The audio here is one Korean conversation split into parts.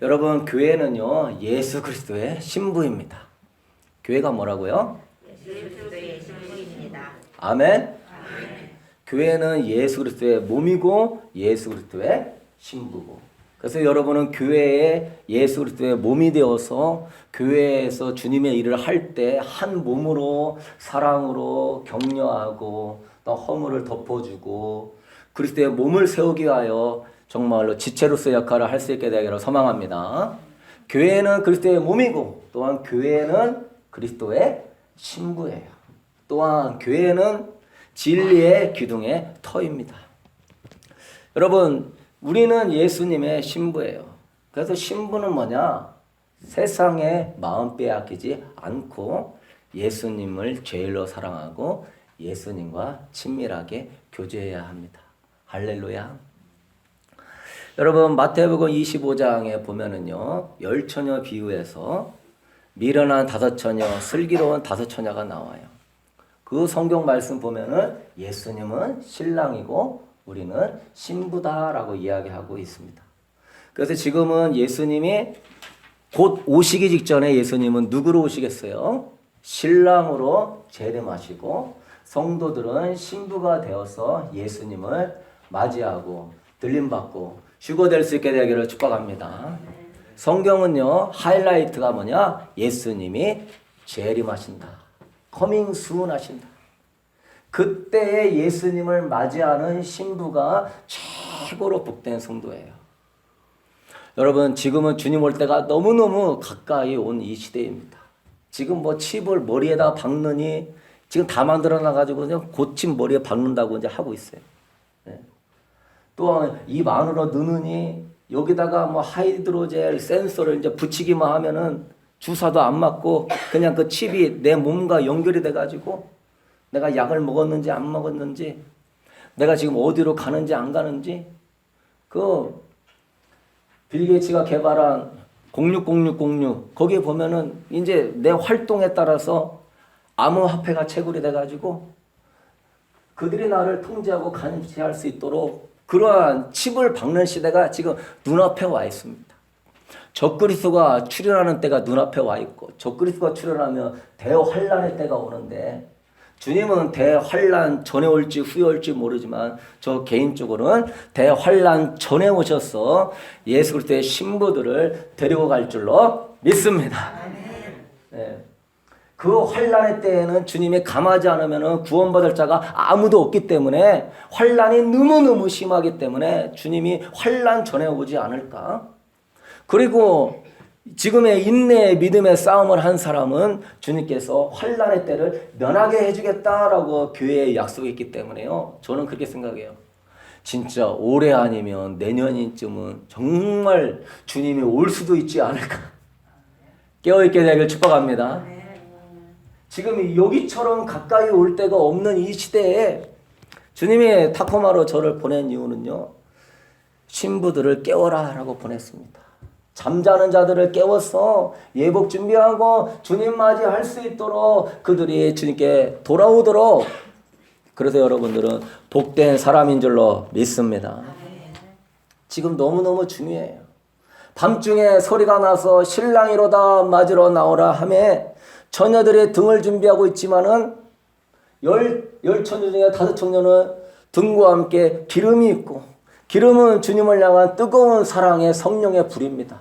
여러분, 교회는요, 예수 그리스도의 신부입니다. 교회가 뭐라고요? 예수 그리스도의 신부입니다. 아멘. 교회는 예수 그리스도의 몸이고 예수 그리스도의 신부고. 그래서 여러분은 교회에 예수 그리스도의 몸이 되어서 교회에서 주님의 일을 할 때 한 몸으로 사랑으로 격려하고 또 허물을 덮어주고 그리스도의 몸을 세우기 위하여 정말로 지체로서 역할을 할 수 있게 되기를 소망합니다. 교회는 그리스도의 몸이고 또한 교회는 그리스도의 신부예요. 또한 교회는 진리의 기둥의 터입니다. 여러분, 우리는 예수님의 신부예요. 그래서 신부는 뭐냐? 세상에 마음 빼앗기지 않고 예수님을 제일로 사랑하고 예수님과 친밀하게 교제해야 합니다. 할렐루야. 여러분, 마태복음 25장에 보면은요, 열 처녀 비유에서 미련한 다섯 처녀, 슬기로운 다섯 처녀가 나와요. 그 성경 말씀 보면은 예수님은 신랑이고 우리는 신부다라고 이야기하고 있습니다. 그래서 지금은 예수님이 곧 오시기 직전에 예수님은 누구로 오시겠어요? 신랑으로 재림하시고 성도들은 신부가 되어서 예수님을 맞이하고 들림받고 휴거될 수 있게 되기를 축복합니다. 성경은요, 하이라이트가 뭐냐? 예수님이 재림하신다. 커밍 순 하신다. 그때에 예수님을 맞이하는 신부가 최고로 복된 성도예요. 여러분, 지금은 주님 올 때가 너무너무 가까이 온 이 시대입니다. 지금 뭐 칩을 머리에다 박느니 지금 다 만들어 놔가지고 그냥 고침 머리에 박는다고 이제 하고 있어요. 네. 또 입 안으로 넣느니 여기다가 뭐 하이드로젤 센서를 이제 붙이기만 하면은 주사도 안 맞고 그냥 그 칩이 내 몸과 연결이 돼가지고 내가 약을 먹었는지 안 먹었는지 내가 지금 어디로 가는지 안 가는지 그 빌 게이츠가 개발한 060606 거기에 보면은 이제 내 활동에 따라서 암호화폐가 채굴이 돼가지고 그들이 나를 통제하고 감시할 수 있도록 그러한 칩을 박는 시대가 지금 눈앞에 와 있습니다. 적그리스도가 출현하는 때가 눈앞에 와 있고 적그리스도가 출현하면 대환란의 때가 오는데 주님은 대환란 전에 올지 후에 올지 모르지만 저 개인적으로는 대환란 전에 오셔서 예수 그리스도의 신부들을 데리고 갈 줄로 믿습니다. 네. 그 환란의 때에는 주님이 감하지 않으면 구원받을 자가 아무도 없기 때문에 환란이 너무너무 심하기 때문에 주님이 환란 전에 오지 않을까? 그리고 지금의 인내의 믿음의 싸움을 한 사람은 주님께서 환란의 때를 면하게 해주겠다라고 교회에 약속했기 때문에요. 저는 그렇게 생각해요. 진짜 올해 아니면 내년쯤은 정말 주님이 올 수도 있지 않을까. 깨어있게 되길 축복합니다. 지금 여기처럼 가까이 올 데가 없는 이 시대에 주님이 타코마로 저를 보낸 이유는요. 신부들을 깨워라 라고 보냈습니다. 잠자는 자들을 깨워서 예복 준비하고 주님 맞이할 수 있도록 그들이 주님께 돌아오도록 그래서 여러분들은 복된 사람인 줄로 믿습니다. 지금 너무너무 중요해요. 밤중에 소리가 나서 신랑이로다 맞으러 나오라 하며 처녀들의 등을 준비하고 있지만은 열 처녀 중에 다섯 처녀는 등과 함께 기름이 있고 기름은 주님을 향한 뜨거운 사랑의 성령의 불입니다.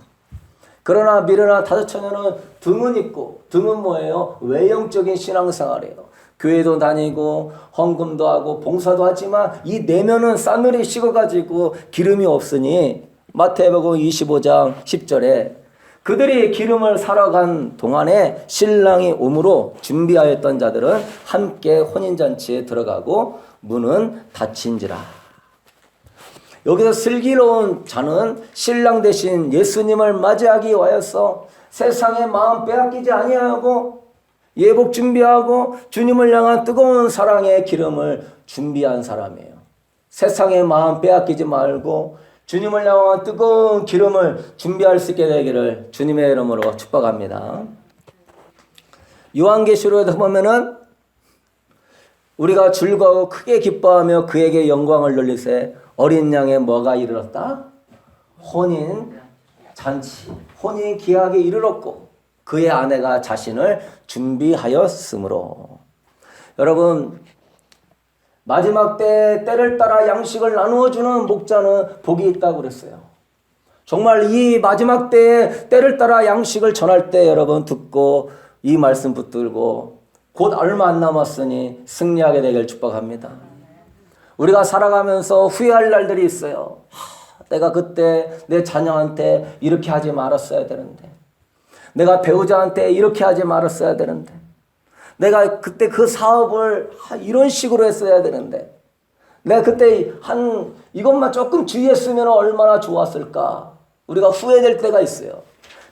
그러나 미련한 다섯 처녀는 등은 있고 등은 뭐예요? 외형적인 신앙생활이에요. 교회도 다니고 헌금도 하고 봉사도 하지만 이 내면은 싸늘히 식어가지고 기름이 없으니 마태복음 25장 10절에 그들이 기름을 사러 간 동안에 신랑이 오므로 준비하였던 자들은 함께 혼인잔치에 들어가고 문은 닫힌지라. 여기서 슬기로운 자는 신랑 대신 예수님을 맞이하기 위하여서 세상의 마음 빼앗기지 아니하고 예복 준비하고 주님을 향한 뜨거운 사랑의 기름을 준비한 사람이에요. 세상의 마음 빼앗기지 말고 주님을 향한 뜨거운 기름을 준비할 수 있게 되기를 주님의 이름으로 축복합니다. 요한계시록에 보면은 우리가 즐거워 크게 기뻐하며 그에게 영광을 돌리세 어린 양의 뭐가 이르렀다? 혼인 잔치, 혼인 기약에 이르렀고 그의 아내가 자신을 준비하였으므로. 여러분, 마지막 때를 따라 양식을 나누어주는 목자는 복이 있다고 그랬어요. 정말 이 마지막 때를 따라 양식을 전할 때 여러분 듣고 이 말씀 붙들고 곧 얼마 안 남았으니 승리하게 되길 축복합니다. 우리가 살아가면서 후회할 날들이 있어요. 내가 그때 내 자녀한테 이렇게 하지 말았어야 되는데, 내가 배우자한테 이렇게 하지 말았어야 되는데, 내가 그때 그 사업을 이런 식으로 했어야 되는데, 내가 그때 이것만 조금 주의했으면 얼마나 좋았을까. 우리가 후회될 때가 있어요.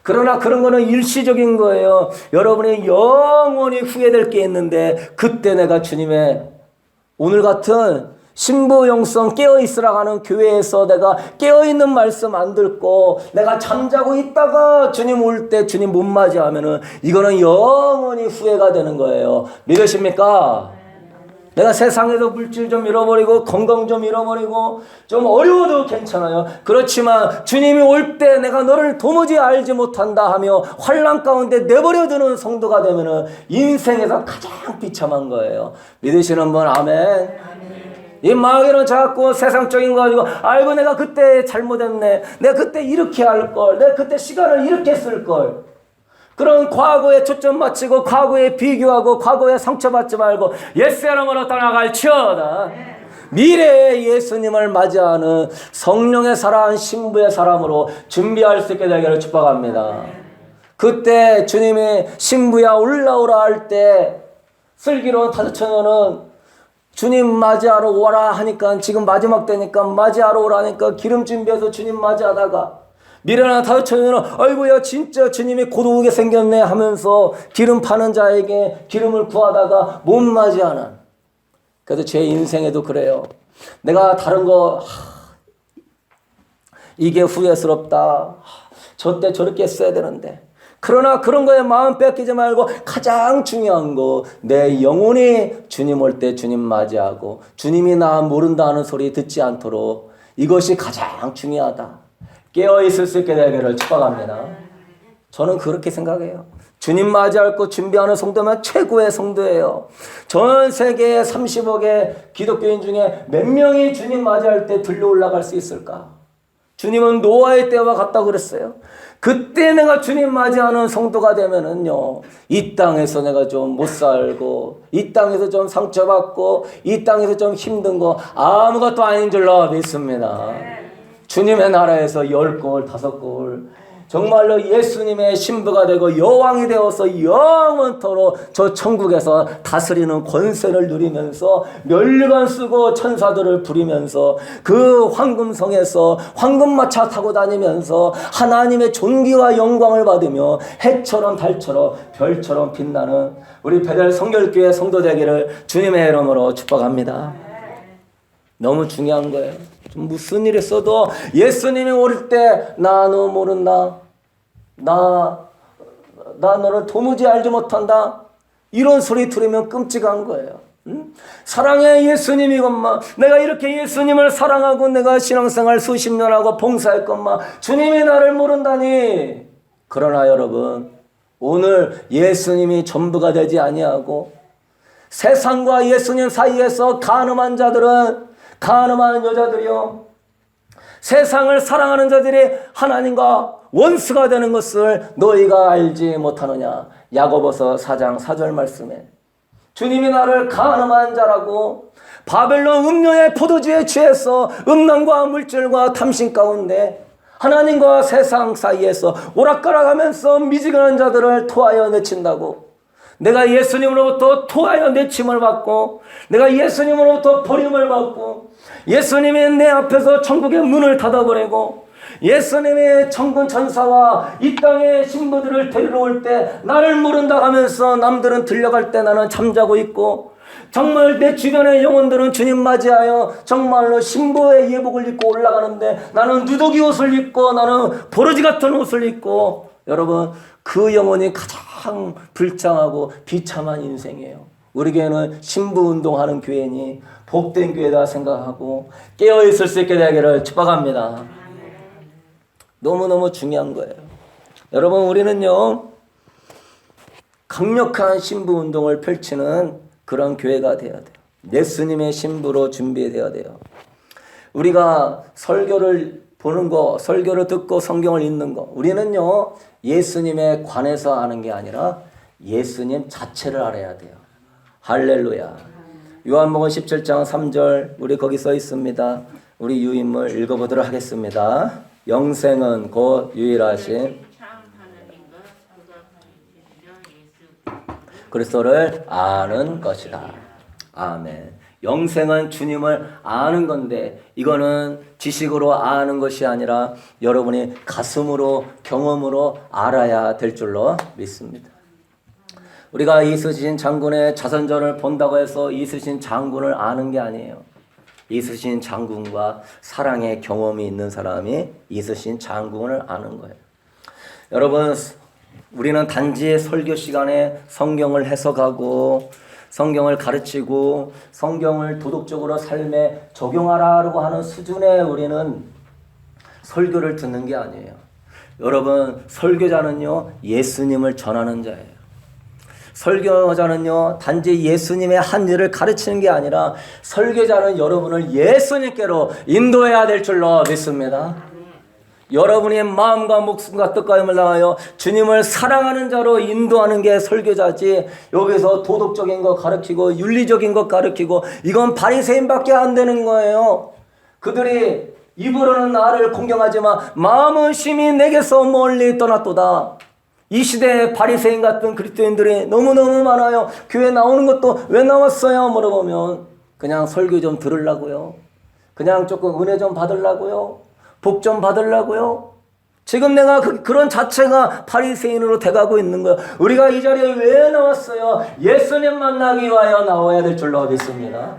그러나 그런 거는 일시적인 거예요. 여러분이 영원히 후회될 게 있는데, 그때 내가 주님의 오늘 같은 신부 영성 깨어있으라 하는 교회에서 내가 깨어있는 말씀 안 듣고 내가 잠자고 있다가 주님 올 때 주님 못 맞이하면은 이거는 영원히 후회가 되는 거예요. 믿으십니까? 내가 세상에서 물질 좀 잃어버리고 건강 좀 잃어버리고 좀 어려워도 괜찮아요. 그렇지만 주님이 올 때 내가 너를 도무지 알지 못한다 하며 환난 가운데 내버려두는 성도가 되면은 인생에서 가장 비참한 거예요. 믿으시는 분 아멘. 이 마귀는 자꾸 세상적인 거 가지고 아이고 내가 그때 잘못했네. 내가 그때 이렇게 할 걸. 내가 그때 시간을 이렇게 쓸 걸. 그런 과거에 초점 맞추고 과거에 비교하고 과거에 상처받지 말고 옛 사람으로 떠나갈지어다. 미래의 예수님을 맞이하는 성령의 살아한 신부의 사람으로 준비할 수 있게 되기를 축복합니다. 그때 주님이 신부야 올라오라 할 때 슬기로운 다섯처녀는 주님 맞이하러 오라 하니까 지금 마지막 때니까 맞이하러 오라니까 기름 준비해서 주님 맞이하다가 미련한 다섯처녀는 아이고야 진짜 주님이 곧 오게 생겼네 하면서 기름 파는 자에게 기름을 구하다가 못 맞이하는. 그래서 제 인생에도 그래요. 내가 다른 거 이게 후회스럽다. 저때 저렇게 했어야 되는데. 그러나 그런 거에 마음 뺏기지 말고 가장 중요한 거 내 영혼이 주님 올 때 주님 맞이하고 주님이 나 모른다 하는 소리 듣지 않도록 이것이 가장 중요하다. 깨어있을 수 있게 되기를 축복합니다. 저는 그렇게 생각해요. 주님 맞이할 거 준비하는 성도면 최고의 성도예요. 전 세계 30억의 기독교인 중에 몇 명이 주님 맞이할 때 들려 올라갈 수 있을까? 주님은 노아의 때와 같다고 그랬어요. 그때 내가 주님 맞이하는 성도가 되면은요, 이 땅에서 내가 좀 못 살고, 이 땅에서 좀 상처받고, 이 땅에서 좀 힘든 거 아무것도 아닌 줄로 믿습니다. 주님의 나라에서 10골, 5골, 정말로 예수님의 신부가 되고 여왕이 되어서 영원토록 저 천국에서 다스리는 권세를 누리면서 면류관 쓰고 천사들을 부리면서 그 황금성에서 황금마차 타고 다니면서 하나님의 존귀와 영광을 받으며 해처럼 달처럼 별처럼 빛나는 우리 베델 성결교회 성도 되기를 주님의 이름으로 축복합니다. 너무 중요한 거예요. 좀 무슨 일 있어도 예수님이 올 때 나 너 모른다. 나 너를 도무지 알지 못한다. 이런 소리 들으면 끔찍한 거예요. 응? 사랑의 예수님이건만 내가 이렇게 예수님을 사랑하고 내가 신앙생활 수십 년 하고 봉사했건만 주님이 나를 모른다니. 그러나 여러분 오늘 예수님이 전부가 되지 아니하고 세상과 예수님 사이에서 간음한 자들은 간음하는 여자들이요 세상을 사랑하는 자들이 하나님과 원수가 되는 것을 너희가 알지 못하느냐. 야고보서 4장 4절 말씀에 주님이 나를 간음한 자라고 바벨론 음료의 포도주에 취해서 음란과 물질과 탐심 가운데 하나님과 세상 사이에서 오락가락하면서 미지근한 자들을 토하여 내친다고. 내가 예수님으로부터 토하여 내침을 받고 내가 예수님으로부터 버림을 받고 예수님이 내 앞에서 천국의 문을 닫아버리고 예수님의 천군 천사와 이 땅의 신부들을 데리러 올 때 나를 모른다 하면서 남들은 들려갈 때 나는 잠자고 있고 정말 내 주변의 영혼들은 주님 맞이하여 정말로 신부의 예복을 입고 올라가는데 나는 누더기 옷을 입고 나는 버러지 같은 옷을 입고 여러분 그 영혼이 가장 불쌍하고 비참한 인생이에요. 우리 교회는 신부운동하는 교회니 복된 교회다 생각하고 깨어있을 수 있게 되기를 축복합니다. 너무너무 중요한 거예요. 여러분, 우리는요, 강력한 신부 운동을 펼치는 그런 교회가 되어야 돼요. 예수님의 신부로 준비되어야 돼요. 우리가 설교를 보는 거, 설교를 듣고 성경을 읽는 거, 우리는요, 예수님에 관해서 아는 게 아니라 예수님 자체를 알아야 돼요. 할렐루야. 요한복음 17장 3절, 우리 거기 써 있습니다. 우리 유인물 읽어보도록 하겠습니다. 영생은 곧 유일하신 그리스도를 아는 것이다. 아멘. 영생은 주님을 아는 건데, 이거는 지식으로 아는 것이 아니라 여러분이 가슴으로, 경험으로 알아야 될 줄로 믿습니다. 우리가 이순신 장군의 자선전을 본다고 해서 이순신 장군을 아는 게 아니에요. 이순신 장군과 사랑의 경험이 있는 사람이 이순신 장군을 아는 거예요. 여러분, 우리는 단지 설교 시간에 성경을 해석하고 성경을 가르치고 성경을 도덕적으로 삶에 적용하라고 하는 수준의 우리는 설교를 듣는 게 아니에요. 여러분, 설교자는요, 예수님을 전하는 자예요. 설교자는요, 단지 예수님의 한 일을 가르치는 게 아니라 설교자는 여러분을 예수님께로 인도해야 될 줄로 믿습니다. 여러분의 마음과 목숨과 뜻과 힘을 다하여 주님을 사랑하는 자로 인도하는 게 설교자지, 여기서 도덕적인 거 가르치고 윤리적인 거 가르치고 이건 바리새인밖에 안 되는 거예요. 그들이 입으로는 나를 공경하지만 마음은 심히 내게서 멀리 떠났도다. 이 시대에 바리새인 같은 그리스도인들이 너무너무 많아요. 교회 나오는 것도 왜 나왔어요? 물어보면 그냥 설교 좀 들으려고요. 그냥 조금 은혜 좀 받으려고요. 복 좀 받으려고요. 지금 내가 그런 자체가 바리새인으로 돼가고 있는 거예요. 우리가 이 자리에 왜 나왔어요? 예수님 만나기 위하여 나와야 될 줄로 믿습니다.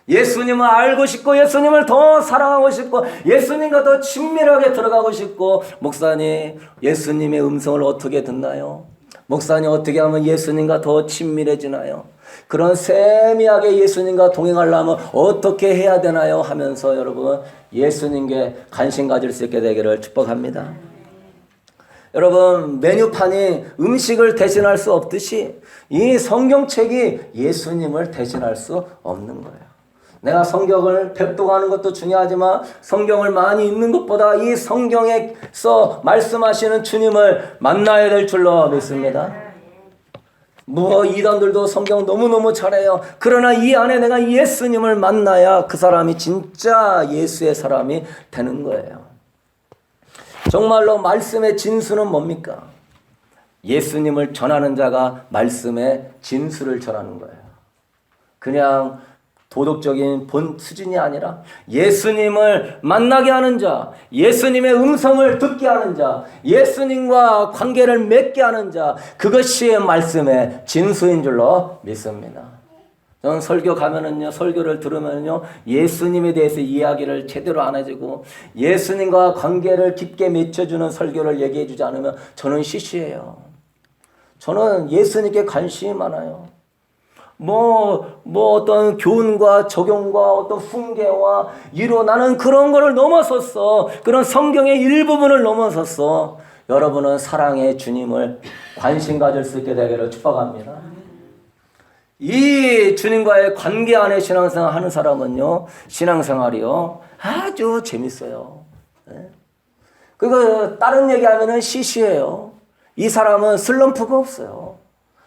예수님을 알고 싶고 예수님을 더 사랑하고 싶고 예수님과 더 친밀하게 들어가고 싶고, 목사님 예수님의 음성을 어떻게 듣나요? 목사님 어떻게 하면 예수님과 더 친밀해지나요? 그런 세미하게 예수님과 동행하려면 어떻게 해야 되나요? 하면서 여러분 예수님께 관심 가질 수 있게 되기를 축복합니다. 여러분, 메뉴판이 음식을 대신할 수 없듯이 이 성경책이 예수님을 대신할 수 없는 거예요. 내가 성경을 백독하는 것도 중요하지만 성경을 많이 읽는 것보다 이 성경에서 말씀하시는 주님을 만나야 될 줄로 믿습니다. 이단들도 성경 너무너무 잘해요. 그러나 이 안에 내가 예수님을 만나야 그 사람이 진짜 예수의 사람이 되는 거예요. 정말로 말씀의 진수는 뭡니까? 예수님을 전하는 자가 말씀의 진수를 전하는 거예요. 그냥 도덕적인 본 수준이 아니라 예수님을 만나게 하는 자, 예수님의 음성을 듣게 하는 자, 예수님과 관계를 맺게 하는 자, 그것이 말씀의 진수인 줄로 믿습니다. 저는 설교 가면은요, 설교를 들으면요, 예수님에 대해서 이야기를 제대로 안 해주고 예수님과 관계를 깊게 맺혀주는 설교를 얘기해주지 않으면 저는 시시해요. 저는 예수님께 관심이 많아요. 어떤 교훈과 적용과 어떤 훈계와 위로, 나는 그런 거를 넘어섰어. 그런 성경의 일부분을 넘어섰어. 여러분은 사랑의 주님을 관심 가질 수 있게 되기를 축복합니다. 이 주님과의 관계 안에 신앙생활 하는 사람은요, 신앙생활이요, 아주 재밌어요. 그리고 다른 얘기하면은 시시해요. 이 사람은 슬럼프가 없어요.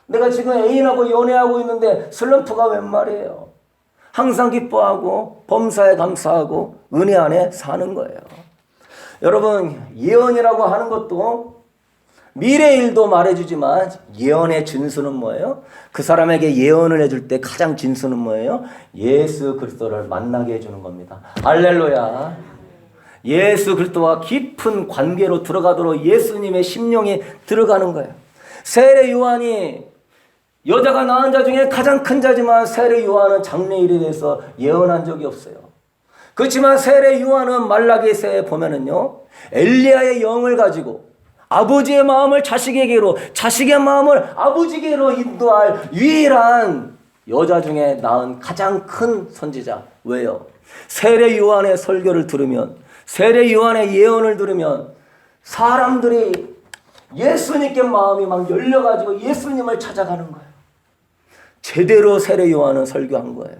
내가 지금 애인하고 연애하고 있는데 슬럼프가 웬 말이에요. 항상 기뻐하고 범사에 감사하고 은혜 안에 사는 거예요. 여러분, 예언이라고 하는 것도 미래 일도 말해주지만 예언의 진수는 뭐예요? 그 사람에게 예언을 해줄 때 가장 진수는 뭐예요? 예수 그리스도를 만나게 해주는 겁니다. 할렐루야. 예수 그리스도와 깊은 관계로 들어가도록 예수님의 심령이 들어가는 거예요. 세례 요한이 여자가 낳은 자 중에 가장 큰 자지만 세례 요한은 장래일에 대해서 예언한 적이 없어요. 그렇지만 세례 요한은 말라기서에 보면은요, 엘리야의 영을 가지고 아버지의 마음을 자식에게로, 자식의 마음을 아버지에게로 인도할 유일한 여자 중에 낳은 가장 큰 선지자. 왜요? 세례 요한의 설교를 들으면, 세례 요한의 예언을 들으면 사람들이 예수님께 마음이 막 열려가지고 예수님을 찾아가는 거예요. 제대로 세례 요한은 설교한 거예요.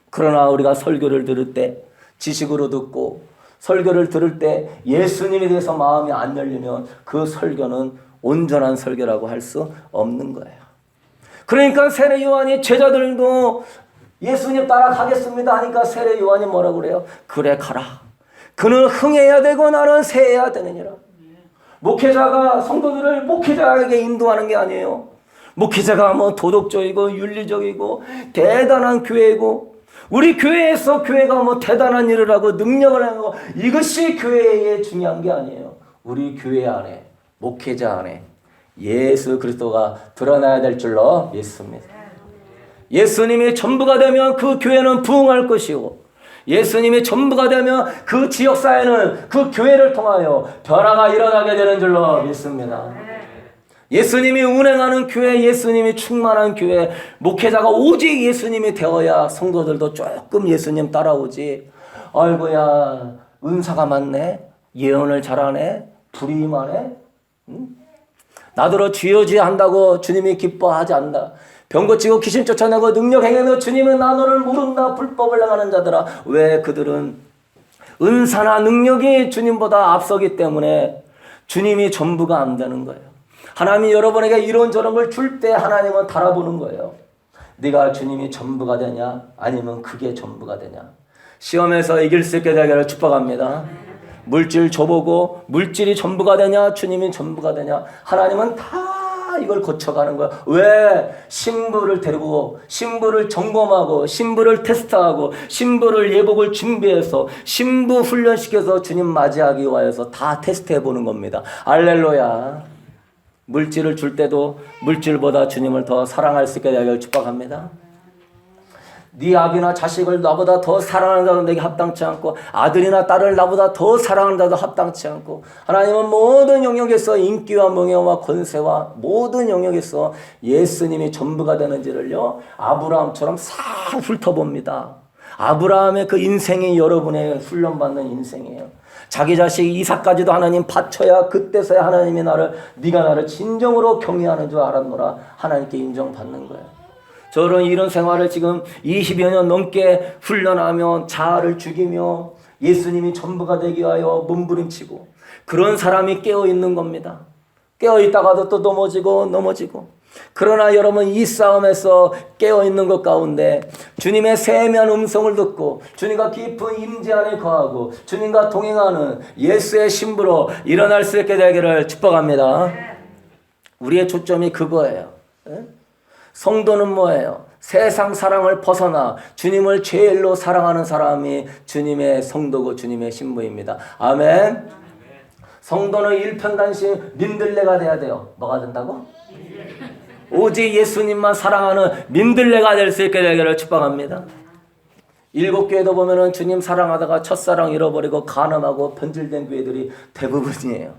그러나 우리가 설교를 들을 때 지식으로 듣고 설교를 들을 때 예수님에 대해서 마음이 안 열리면 그 설교는 온전한 설교라고 할 수 없는 거예요. 그러니까 세례 요한이 제자들도 예수님 따라가겠습니다 하니까 세례 요한이 뭐라고 그래요? 그래 가라. 그는 흥해야 되고 나는 세해야 되느니라. 목회자가 성도들을 목회자에게 인도하는 게 아니에요. 목회자가 뭐 도덕적이고 윤리적이고 대단한 교회고 우리 교회에서 교회가 뭐 대단한 일을 하고 능력을 하는 거 이것이 교회에 중요한 게 아니에요. 우리 교회 안에 목회자 안에 예수 그리스도가 드러나야 될 줄로 믿습니다. 예수님이 전부가 되면 그 교회는 부흥할 것이고 예수님이 전부가 되면 그 지역사회는 그 교회를 통하여 변화가 일어나게 되는 줄로 믿습니다. 예수님이 운행하는 교회, 예수님이 충만한 교회, 목회자가 오직 예수님이 되어야 성도들도 조금 예수님 따라오지. 아이고야 은사가 많네, 예언을 잘하네, 불임하네, 나더러 주여주여 한다고 주님이 기뻐하지 않는다. 병 고치고 귀신 쫓아내고 능력 행해도 주님은 나 너를 모른다. 불법을 행하는 자들아. 왜 그들은 은사나 능력이 주님보다 앞서기 때문에 주님이 전부가 안 되는 거예요. 하나님이 여러분에게 이런저런 걸 줄 때 하나님은 달아보는 거예요. 네가 주님이 전부가 되냐 아니면 그게 전부가 되냐. 시험에서 이길 수 있게 되기를 축복합니다. 물질 줘보고 물질이 전부가 되냐 주님이 전부가 되냐. 하나님은 다 이걸 거쳐가는 거야. 왜? 신부를 데리고 신부를 점검하고 신부를 테스트하고 신부를 예복을 준비해서 신부 훈련시켜서 주님 맞이하기 위하여서 다 테스트해보는 겁니다. 할렐루야. 물질을 줄 때도 물질보다 주님을 더 사랑할 수 있게 되기를 축복합니다. 네 아비나 자식을 나보다 더 사랑하는 자도 내게 합당치 않고 아들이나 딸을 나보다 더 사랑하는 자도 합당치 않고 하나님은 모든 영역에서 인기와 명예와 권세와 모든 영역에서 예수님이 전부가 되는지를요 아브라함처럼 싹 훑어봅니다. 아브라함의 그 인생이 여러분의 훈련받는 인생이에요. 자기 자식 이삭까지도 하나님 바쳐야 그때서야 하나님이 네가 나를 진정으로 경외하는 줄 알았노라 하나님께 인정받는 거예요. 저는 이런 생활을 지금 20여 년 넘게 훈련하며 자아를 죽이며 예수님이 전부가 되기 위하여 몸부림치고 그런 사람이 깨어있는 겁니다. 깨어있다가도 또 넘어지고 그러나 여러분 이 싸움에서 깨어있는 것 가운데 주님의 세미한 음성을 듣고 주님과 깊은 임재 안에 거하고 주님과 동행하는 예수의 신부로 일어날 수 있게 되기를 축복합니다. 우리의 초점이 그거예요. 성도는 뭐예요? 세상 사랑을 벗어나 주님을 제일로 사랑하는 사람이 주님의 성도고 주님의 신부입니다. 아멘. 성도는 일편단심 민들레가 돼야 돼요. 뭐가 된다고? 오직 예수님만 사랑하는 민들레가 될 수 있게 되기를 축복합니다. 7교회도 보면은 주님 사랑하다가 첫사랑 잃어버리고 간음하고 변질된 교회들이 대부분이에요.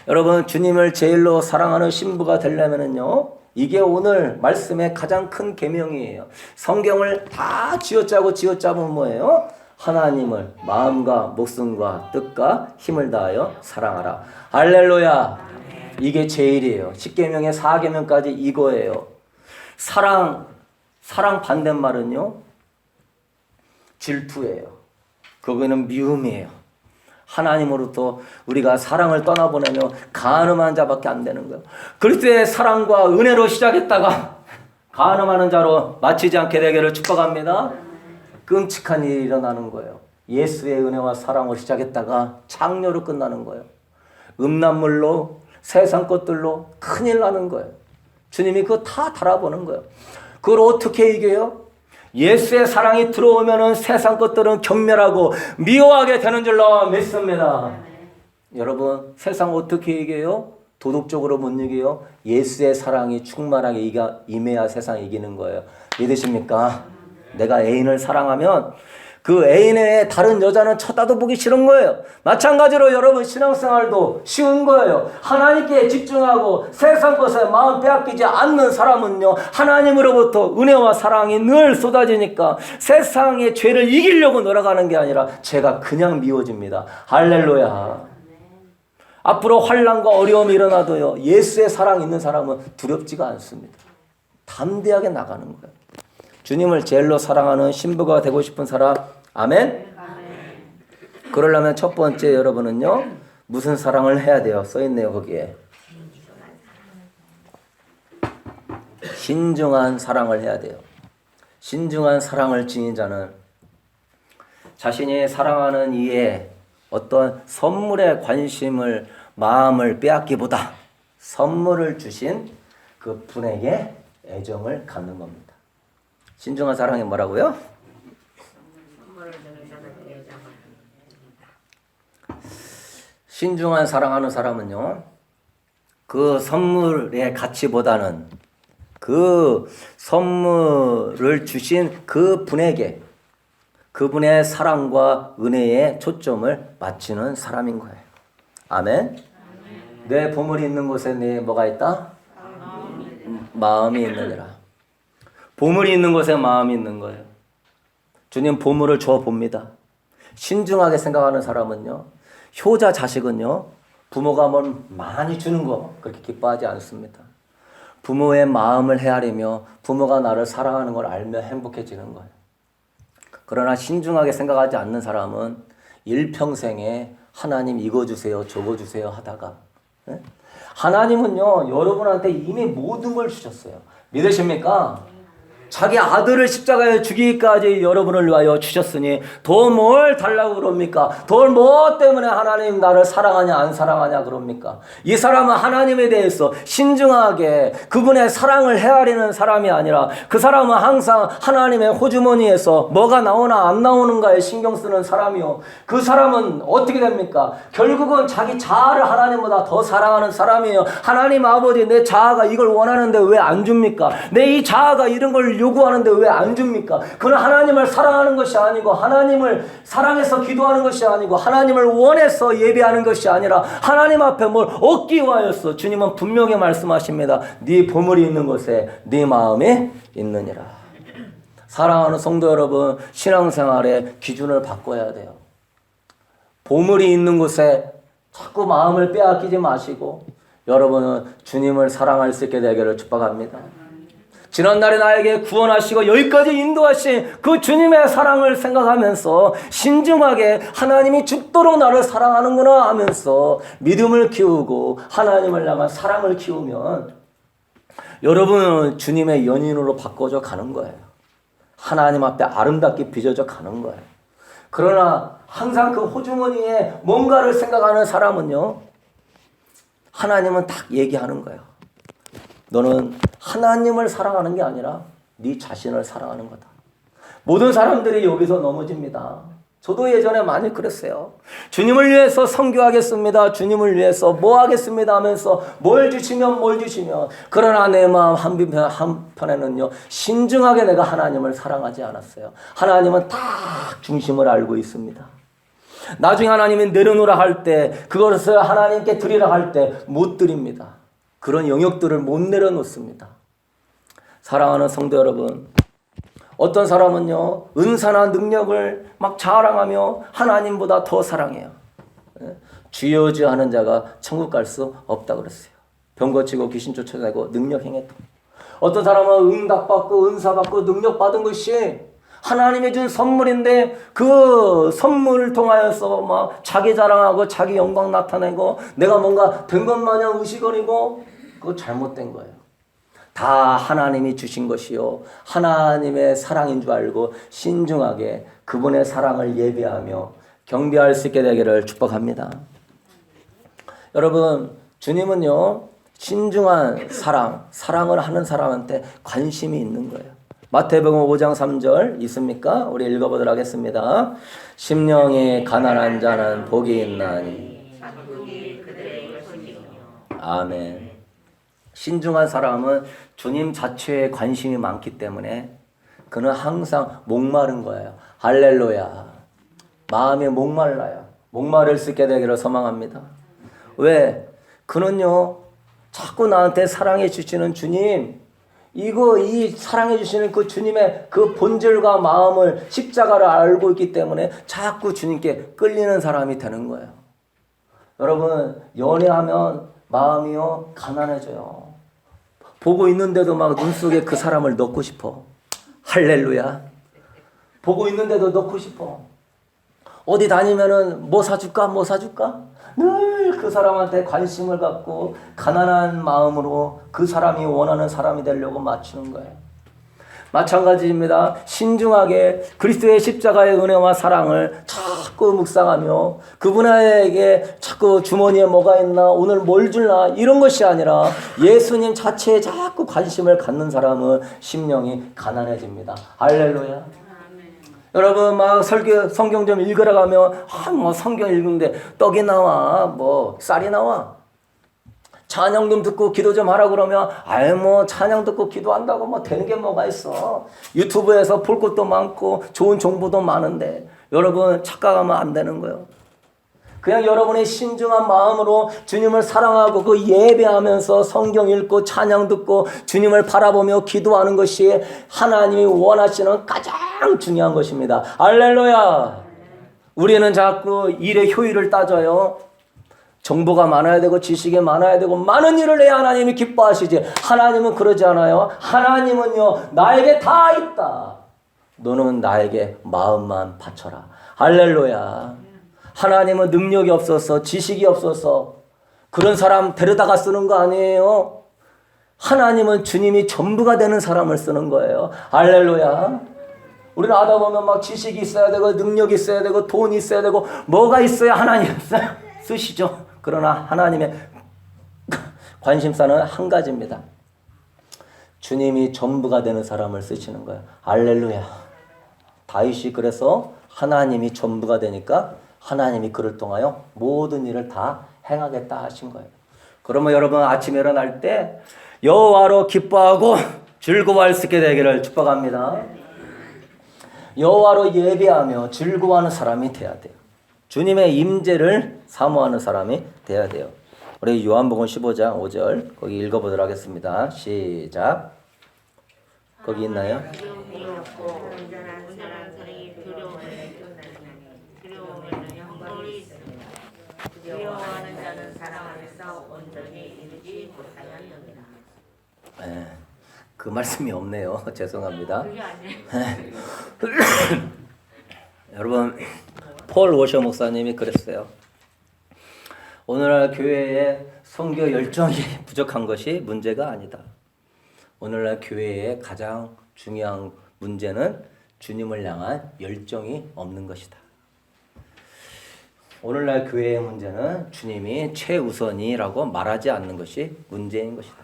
여러분 주님을 제일로 사랑하는 신부가 되려면은요 이게 오늘 말씀의 가장 큰 계명이에요. 성경을 다 쥐어짜면 뭐예요? 하나님을 마음과 목숨과 뜻과 힘을 다하여 사랑하라. 할렐루야. 이게 제일이에요. 10계명의 4계명까지 이거예요. 사랑 반대말은요 질투예요. 그거는 미움이에요. 하나님으로부터 우리가 사랑을 떠나보내면 간음한 자밖에 안 되는 거예요. 그리스도의 사랑과 은혜로 시작했다가 간음하는 자로 마치지 않게 되기를 축복합니다. 끔찍한 일이 일어나는 거예요. 예수의 은혜와 사랑으로 시작했다가 창녀로 끝나는 거예요. 음란물로 세상 것들로 큰일 나는 거예요. 주님이 그거 다 달아보는 거예요. 그걸 어떻게 이겨요? 예수의 사랑이 들어오면은 세상 것들은 경멸하고 미워하게 되는 줄로 믿습니다. 여러분 세상 어떻게 이겨요? 도덕적으로 못 이겨요. 예수의 사랑이 충만하게 임해야 세상 이기는 거예요. 믿으십니까? 내가 애인을 사랑하면 그 애인의 다른 여자는 쳐다도 보기 싫은 거예요. 마찬가지로 여러분 신앙생활도 쉬운 거예요. 하나님께 집중하고 세상 것에 마음 빼앗기지 않는 사람은요 하나님으로부터 은혜와 사랑이 늘 쏟아지니까 세상의 죄를 이기려고 놀아가는 게 아니라 죄가 그냥 미워집니다. 할렐루야. 앞으로 환난과 어려움이 일어나도요. 예수의 사랑 있는 사람은 두렵지가 않습니다. 담대하게 나가는 거예요. 주님을 제일로 사랑하는 신부가 되고 싶은 사람. 아멘? 그러려면 첫 번째 여러분은요. 무슨 사랑을 해야 돼요? 써있네요 거기에. 신중한 사랑을 해야 돼요. 신중한 사랑을 지닌 자는 자신이 사랑하는 이에 어떤 선물에 관심을 마음을 빼앗기보다 선물을 주신 그 분에게 애정을 갖는 겁니다. 신중한 사랑이 뭐라고요? 신중한 사랑하는 사람은요. 그 선물의 가치보다는 그 선물을 주신 그 분에게 그분의 사랑과 은혜에 초점을 맞추는 사람인 거예요. 아멘? 내 보물이 있는 곳에 내 뭐가 있다? 마음이 있느니라. 보물이 있는 곳에 마음이 있는 거예요. 주님 보물을 줘 봅니다. 신중하게 생각하는 사람은요. 효자 자식은요. 부모가 뭘 많이 주는 거 그렇게 기뻐하지 않습니다. 부모의 마음을 헤아리며 부모가 나를 사랑하는 걸 알며 행복해지는 거예요. 그러나 신중하게 생각하지 않는 사람은 일평생에 하나님 이거 주세요 저거 주세요 하다가 하나님은요 여러분한테 이미 모든 걸 주셨어요. 믿으십니까? 자기 아들을 십자가에 죽이기까지 여러분을 위하여 주셨으니 더 뭘 달라고 그럽니까? 더 뭐 때문에 하나님 나를 사랑하냐 안 사랑하냐 그럽니까? 이 사람은 하나님에 대해서 신중하게 그분의 사랑을 헤아리는 사람이 아니라 그 사람은 항상 하나님의 호주머니에서 뭐가 나오나 안 나오는가에 신경 쓰는 사람이요. 그 사람은 어떻게 됩니까? 결국은 자기 자아를 하나님보다 더 사랑하는 사람이에요. 하나님 아버지 내 자아가 이걸 원하는데 왜 안 줍니까? 내 이 자아가 이런 걸 요구하는데 왜 안 줍니까? 그는 하나님을 사랑하는 것이 아니고 하나님을 사랑해서 기도하는 것이 아니고 하나님을 원해서 예배하는 것이 아니라 하나님 앞에 뭘 얻기 위하였어. 주님은 분명히 말씀하십니다. 네 보물이 있는 곳에 네 마음이 있느니라. 사랑하는 성도 여러분, 신앙생활의 기준을 바꿔야 돼요. 보물이 있는 곳에 자꾸 마음을 빼앗기지 마시고 여러분은 주님을 사랑할 수 있게 되기를 축복합니다. 지난날에 나에게 구원하시고 여기까지 인도하신 그 주님의 사랑을 생각하면서 신중하게 하나님이 죽도록 나를 사랑하는구나 하면서 믿음을 키우고 하나님을 향한 사랑을 키우면 여러분은 주님의 연인으로 바꿔져 가는 거예요. 하나님 앞에 아름답게 빚어져 가는 거예요. 그러나 항상 그 호주머니에 뭔가를 생각하는 사람은요. 하나님은 딱 얘기하는 거예요. 너는 하나님을 사랑하는 게 아니라 네 자신을 사랑하는 거다. 모든 사람들이 여기서 넘어집니다. 저도 예전에 많이 그랬어요. 주님을 위해서 선교하겠습니다. 주님을 위해서 뭐 하겠습니다 하면서 뭘 주시면 그러나 내 마음 한편에는요. 신중하게 내가 하나님을 사랑하지 않았어요. 하나님은 딱 중심을 알고 있습니다. 나중에 하나님이 내려놓으라 할 때 그것을 하나님께 드리라 할 때 못 드립니다. 그런 영역들을 못 내려놓습니다. 사랑하는 성도 여러분, 어떤 사람은요 은사나 능력을 막 자랑하며 하나님보다 더 사랑해요. 주여주 하는 자가 천국 갈 수 없다 그랬어요. 병 고치고 귀신 쫓아내고 능력 행했다. 어떤 사람은 응답받고 은사받고 능력받은 것이 하나님이 준 선물인데 그 선물을 통하여서 막 자기 자랑하고 자기 영광 나타내고 내가 뭔가 된 것 마냥 의식거리고 그거 잘못된 거예요. 다 하나님이 주신 것이요 하나님의 사랑인 줄 알고 신중하게 그분의 사랑을 예배하며 경배할 수 있게 되기를 축복합니다. 여러분 주님은요 신중한 사랑을 하는 사람한테 관심이 있는 거예요. 마태복음 5장 3절 있습니까? 우리 읽어보도록 하겠습니다. 심령이 가난한 자는 복이 있나니. 아멘. 신중한 사람은 주님 자체에 관심이 많기 때문에 그는 항상 목마른 거예요. 할렐루야. 마음이 목말라요. 목마를 수 있게 되기를 소망합니다. 왜? 그는요 자꾸 나한테 사랑해 주시는 주님 이 사랑해 주시는 그 주님의 그 본질과 마음을 십자가를 알고 있기 때문에 자꾸 주님께 끌리는 사람이 되는 거예요. 여러분 연애하면 마음이요 가난해져요. 보고 있는데도 막 눈 속에 그 사람을 넣고 싶어. 할렐루야. 보고 있는데도 넣고 싶어. 어디 다니면은 뭐 사줄까? 뭐 사줄까? 늘 그 사람한테 관심을 갖고 가난한 마음으로 그 사람이 원하는 사람이 되려고 맞추는 거예요. 마찬가지입니다. 신중하게 그리스도의 십자가의 은혜와 사랑을 자꾸 묵상하며 그분에게 자꾸 주머니에 뭐가 있나 오늘 뭘 줄나 이런 것이 아니라 예수님 자체에 자꾸 관심을 갖는 사람은 심령이 가난해집니다. 할렐루야. 여러분 막 성경 좀 읽으러 가면 뭐 성경 읽는데 떡이 나와 뭐 쌀이 나와 찬양 좀 듣고 기도 좀 하라 그러면 뭐 찬양 듣고 기도한다고 뭐 되는 게 뭐가 있어. 유튜브에서 볼 것도 많고 좋은 정보도 많은데 여러분 착각하면 안 되는 거예요. 그냥 여러분의 신중한 마음으로 주님을 사랑하고 그 예배하면서 성경 읽고 찬양 듣고 주님을 바라보며 기도하는 것이 하나님이 원하시는 가장 중요한 것입니다. 할렐루야. 우리는 자꾸 일의 효율을 따져요. 정보가 많아야 되고 지식이 많아야 되고 많은 일을 해야 하나님이 기뻐하시지. 하나님은 그러지 않아요. 하나님은요 나에게 다 있다. 너는 나에게 마음만 바쳐라. 할렐루야. 하나님은 능력이 없어서 지식이 없어서 그런 사람 데려다가 쓰는 거 아니에요. 하나님은 주님이 전부가 되는 사람을 쓰는 거예요. 할렐루야. 우리는 하다 보면 막 지식이 있어야 되고 능력이 있어야 되고 돈이 있어야 되고 뭐가 있어야 하나님 쓰시죠. 그러나 하나님의 관심사는 한 가지입니다. 주님이 전부가 되는 사람을 쓰시는 거예요. 할렐루야. 다윗이 그래서 하나님이 전부가 되니까 하나님이 그를 통하여 모든 일을 다 행하겠다 하신 거예요. 그러면 여러분 아침에 일어날 때 여호와로 기뻐하고 즐거워할 수 있게 되기를 축복합니다. 여호와로 예배하며 즐거워하는 사람이 돼야 돼요. 주님의 임재를 사모하는 사람이 돼야 돼요. 우리 요한복음 15장 5절 거기 읽어보도록 하겠습니다. 시작. 거기 있나요? 두려워하는 자는 사랑 안에서 온전히 이르지 못하였느니라. 네, 그 말씀이 없네요. 죄송합니다. 여러분 폴 워셔 목사님이 그랬어요. 오늘날 교회에 선교 열정이 부족한 것이 문제가 아니다. 오늘날 교회의 가장 중요한 문제는 주님을 향한 열정이 없는 것이다. 오늘날 교회의 문제는 주님이 최우선이라고 말하지 않는 것이 문제인 것이다.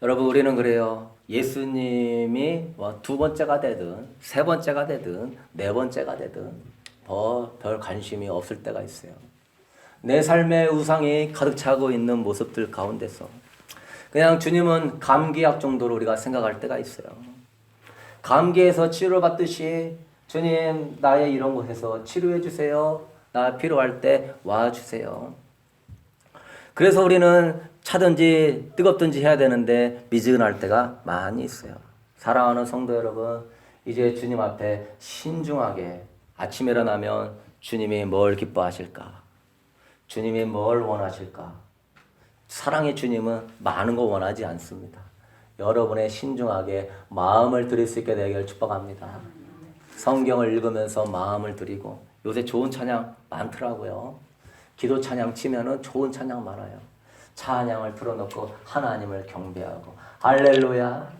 여러분 우리는 그래요. 예수님이 두 번째가 되든 세 번째가 되든 네 번째가 되든 별 관심이 없을 때가 있어요. 내 삶의 우상이 가득 차고 있는 모습들 가운데서 그냥 주님은 감기약 정도로 우리가 생각할 때가 있어요. 감기에서 치료받듯이 주님 나의 이런 곳에서 치료해 주세요. 나 필요할 때 와주세요. 그래서 우리는 차든지 뜨겁든지 해야 되는데 미지근할 때가 많이 있어요. 사랑하는 성도 여러분, 이제 주님 앞에 신중하게 아침에 일어나면 주님이 뭘 기뻐하실까? 주님이 뭘 원하실까? 사랑의 주님은 많은 거 원하지 않습니다. 여러분의 신중하게 마음을 드릴 수 있게 되길 축복합니다. 성경을 읽으면서 마음을 드리고 요새 좋은 찬양 많더라고요. 기도 찬양 치면은 좋은 찬양 많아요. 찬양을 틀어놓고 하나님을 경배하고 할렐루야.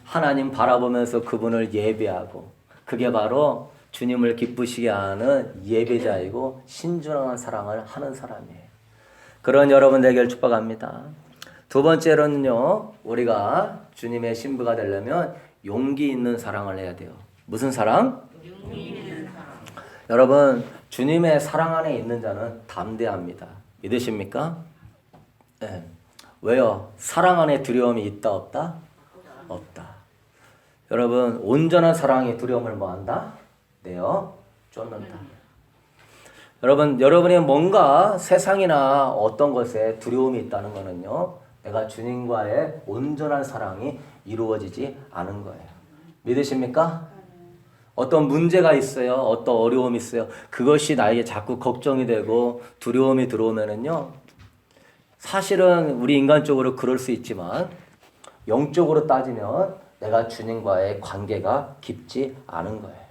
하나님 바라보면서 그분을 예배하고 그게 바로 주님을 기쁘시게 하는 예배자이고 신중한 사랑을 하는 사람이에요. 그런 여러분 되길 축복합니다. 두 번째로는요, 우리가 주님의 신부가 되려면 용기 있는 사랑을 해야 돼요. 무슨 사랑? 용기 있는 사랑. 여러분, 주님의 사랑 안에 있는 자는 담대합니다. 믿으십니까? 네. 왜요? 사랑 안에 두려움이 있다 없다? 없다. 여러분, 온전한 사랑이 두려움을 뭐한다? 내어 쫓는다. 여러분이 뭔가 세상이나 어떤 것에 두려움이 있다는 것은요, 내가 주님과의 온전한 사랑이 이루어지지 않은 거예요. 믿으십니까? 어떤 문제가 있어요. 어떤 어려움이 있어요. 그것이 나에게 자꾸 걱정이 되고 두려움이 들어오면은요. 사실은 우리 인간적으로 그럴 수 있지만 영적으로 따지면 내가 주님과의 관계가 깊지 않은 거예요.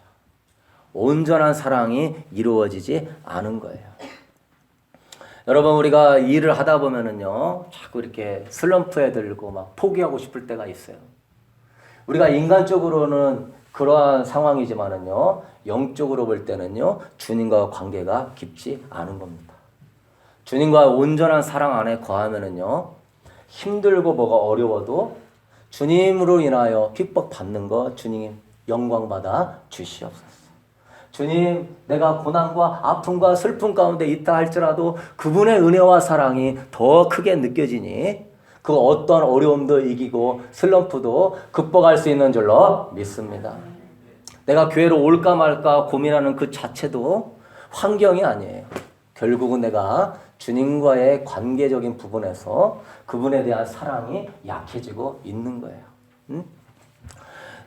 온전한 사랑이 이루어지지 않은 거예요. 여러분 우리가 일을 하다 보면은요. 자꾸 이렇게 슬럼프에 들고 막 포기하고 싶을 때가 있어요. 우리가 인간적으로는 그러한 상황이지만은요. 영적으로 볼 때는요. 주님과 관계가 깊지 않은 겁니다. 주님과 온전한 사랑 안에 거하면은요. 힘들고 뭐가 어려워도 주님으로 인하여 핍박 받는 거 주님 영광 받아 주시옵소서. 주님, 내가 고난과 아픔과 슬픔 가운데 있다 할지라도 그분의 은혜와 사랑이 더 크게 느껴지니 그 어떤 어려움도 이기고 슬럼프도 극복할 수 있는 줄로 믿습니다. 내가 교회로 올까 말까 고민하는 그 자체도 환경이 아니에요. 결국은 내가 주님과의 관계적인 부분에서 그분에 대한 사랑이 약해지고 있는 거예요.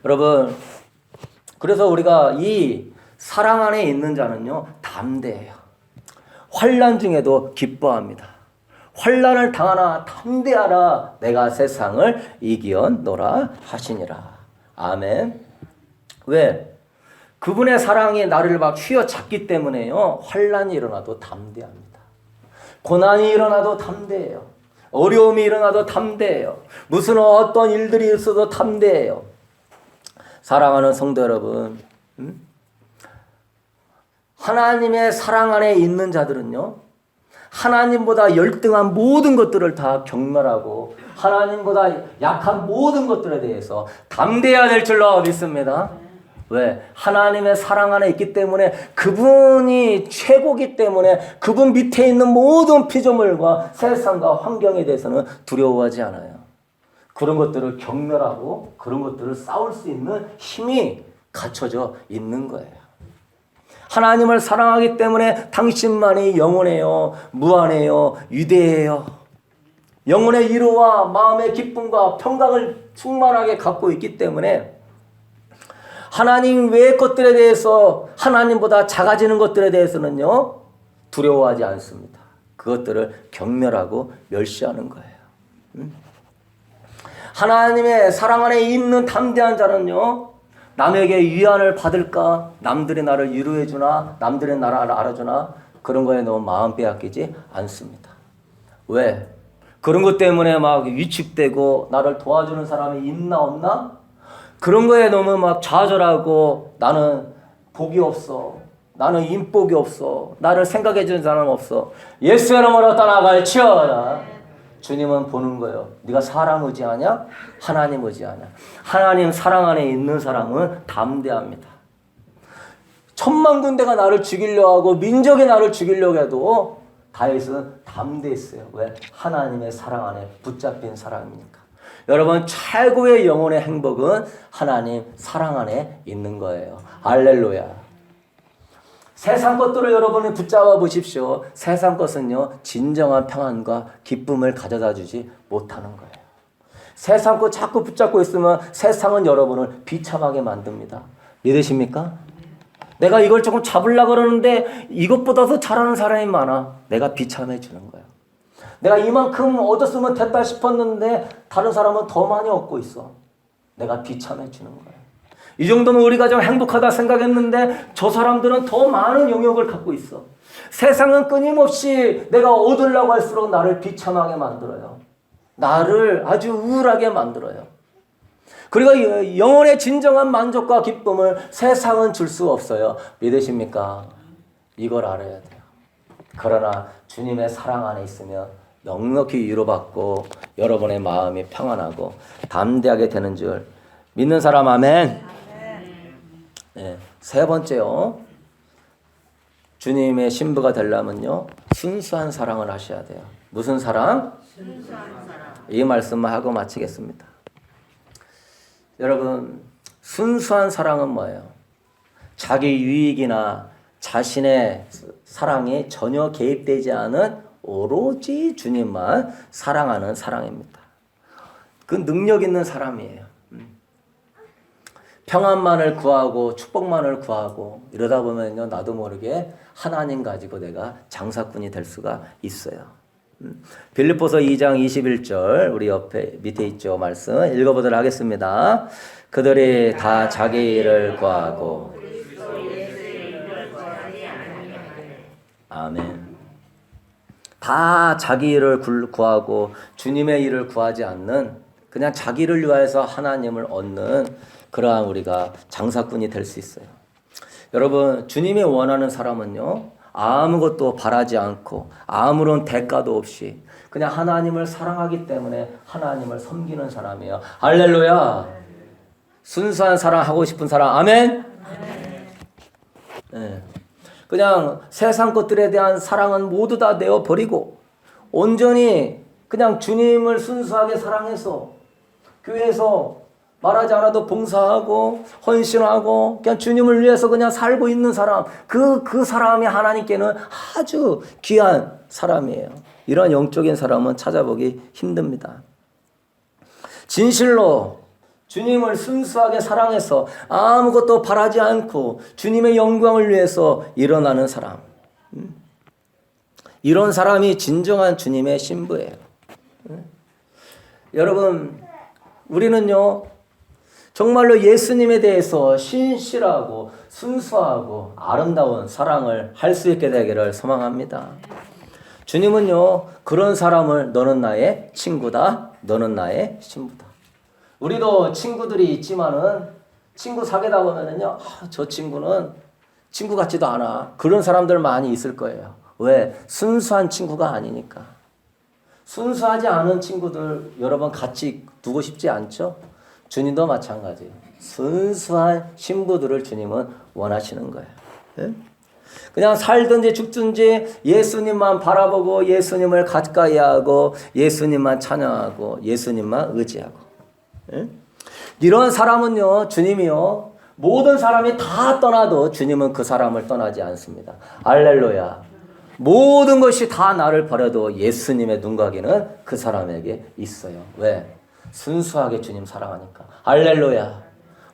여러분, 그래서 우리가 이 사랑 안에 있는 자는요, 담대해요. 환난 중에도 기뻐합니다. 환난을 당하나 담대하라. 내가 세상을 이기었노라 하시니라. 아멘. 왜? 그분의 사랑이 나를 막 휘어잡기 때문에요. 환난이 일어나도 담대합니다. 고난이 일어나도 담대해요. 어려움이 일어나도 담대해요. 무슨 어떤 일들이 있어도 담대해요. 사랑하는 성도 여러분, 하나님의 사랑 안에 있는 자들은요, 하나님보다 열등한 모든 것들을 다 경멸하고 하나님보다 약한 모든 것들에 대해서 담대해야 될 줄로 믿습니다. 왜? 하나님의 사랑 안에 있기 때문에 그분이 최고기 때문에 그분 밑에 있는 모든 피조물과 세상과 환경에 대해서는 두려워하지 않아요. 그런 것들을 경멸하고 그런 것들을 싸울 수 있는 힘이 갖춰져 있는 거예요. 하나님을 사랑하기 때문에 당신만이 영원해요, 무한해요, 위대해요. 영혼의 위로와 마음의 기쁨과 평강을 충만하게 갖고 있기 때문에 하나님 외의 것들에 대해서 하나님보다 작아지는 것들에 대해서는요 두려워하지 않습니다. 그것들을 경멸하고 멸시하는 거예요. 하나님의 사랑 안에 있는 담대한 자는요 남에게 위안을 받을까? 남들이 나를 위로해 주나? 남들이 나를 알아주나? 그런 거에 너무 마음 빼앗기지 않습니다. 왜? 그런 것 때문에 막 위축되고 나를 도와주는 사람이 있나 없나? 그런 거에 너무 막 좌절하고 나는 복이 없어. 나는 인복이 없어. 나를 생각해 주는 사람 없어. 예수 이름으로 떠나갈지어다. 주님은 보는 거예요. 네가 사람 의지하냐? 하나님 의지하냐? 하나님 사랑 안에 있는 사람은 담대합니다. 천만 군대가 나를 죽이려 하고 민족이 나를 죽이려고 해도 다윗은 담대했어요. 왜? 하나님의 사랑 안에 붙잡힌 사람이니까. 여러분 최고의 영혼의 행복은 하나님 사랑 안에 있는 거예요. 할렐루야. 세상 것들을 여러분이 붙잡아 보십시오. 세상 것은요 진정한 평안과 기쁨을 가져다 주지 못하는 거예요. 세상 것 자꾸 붙잡고 있으면 세상은 여러분을 비참하게 만듭니다. 믿으십니까? 내가 이걸 조금 잡으려고 그러는데 이것보다 더 잘하는 사람이 많아. 내가 비참해 주는 거예요. 내가 이만큼 얻었으면 됐다 싶었는데 다른 사람은 더 많이 얻고 있어. 내가 비참해 주는 거예요. 이 정도면 우리가 좀 행복하다 생각했는데 저 사람들은 더 많은 영역을 갖고 있어. 세상은 끊임없이 내가 얻으려고 할수록 나를 비참하게 만들어요. 나를 아주 우울하게 만들어요. 그리고 영혼의 진정한 만족과 기쁨을 세상은 줄 수 없어요. 믿으십니까? 이걸 알아야 돼요. 그러나 주님의 사랑 안에 있으면 넉넉히 위로받고 여러분의 마음이 평안하고 담대하게 되는 줄 믿는 사람 아멘. 네, 세 번째요. 주님의 신부가 되려면요. 순수한 사랑을 하셔야 돼요. 무슨 사랑? 순수한 사랑. 이 말씀만 하고 마치겠습니다. 여러분, 순수한 사랑은 뭐예요? 자기 유익이나 자신의 사랑에 전혀 개입되지 않은 오로지 주님만 사랑하는 사랑입니다. 그 능력 있는 사람이에요. 평안만을 구하고 축복만을 구하고 이러다 보면요, 나도 모르게 하나님 가지고 내가 장사꾼이 될 수가 있어요. 빌립보서 2장 21절 우리 옆에 밑에 있죠, 말씀 읽어보도록 하겠습니다. 그들이 다 자기 일을 구하고 아멘. 다 자기 일을 구하고 주님의 일을 구하지 않는, 그냥 자기를 위하여서 하나님을 얻는 그러한 우리가 장사꾼이 될 수 있어요. 여러분, 주님이 원하는 사람은요, 아무것도 바라지 않고 아무런 대가도 없이 그냥 하나님을 사랑하기 때문에 하나님을 섬기는 사람이에요. 할렐루야. 순수한 사랑하고 싶은 사람, 아멘. 네. 그냥 세상 것들에 대한 사랑은 모두 다 내어버리고 온전히 그냥 주님을 순수하게 사랑해서 교회에서 말하지 않아도 봉사하고 헌신하고 그냥 주님을 위해서 그냥 살고 있는 사람, 그 사람이 하나님께는 아주 귀한 사람이에요. 이런 영적인 사람은 찾아보기 힘듭니다. 진실로 주님을 순수하게 사랑해서 아무것도 바라지 않고 주님의 영광을 위해서 일어나는 사람, 이런 사람이 진정한 주님의 신부예요. 여러분, 우리는요 정말로 예수님에 대해서 신실하고 순수하고 아름다운 사랑을 할 수 있게 되기를 소망합니다. 주님은요 그런 사람을 너는 나의 친구다, 너는 나의 신부다. 우리도 친구들이 있지만은 친구 사귀다 보면은요, 저 친구는 친구 같지도 않아. 그런 사람들 많이 있을 거예요. 왜? 순수한 친구가 아니니까. 순수하지 않은 친구들 여러분 같이 두고 싶지 않죠? 주님도 마찬가지예요. 순수한 신부들을 주님은 원하시는 거예요. 네? 그냥 살든지 죽든지 예수님만 바라보고 예수님을 가까이 하고 예수님만 찬양하고 예수님만 의지하고. 이런 사람은요, 주님이요, 모든 사람이 다 떠나도 주님은 그 사람을 떠나지 않습니다. 할렐루야. 모든 것이 다 나를 버려도 예수님의 눈가기는 그 사람에게 있어요. 왜? 순수하게 주님 사랑하니까. 할렐루야.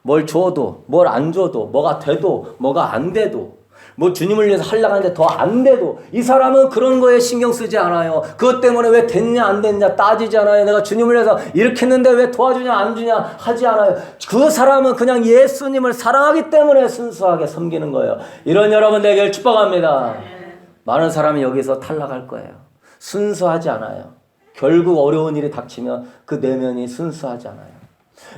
뭘 줘도, 뭘 안 줘도, 뭐가 돼도, 뭐가 안 돼도, 뭐 주님을 위해서 하려고 하는데 더 안 돼도 이 사람은 그런 거에 신경 쓰지 않아요. 그것 때문에 왜 됐냐 안 됐냐 따지지 않아요. 내가 주님을 위해서 이렇게 했는데 왜 도와주냐 안 주냐 하지 않아요. 그 사람은 그냥 예수님을 사랑하기 때문에 순수하게 섬기는 거예요. 이런 여러분 되길 축복합니다. 많은 사람이 여기서 탈락할 거예요. 순수하지 않아요. 결국 어려운 일이 닥치면 그 내면이 순수하지 않아요.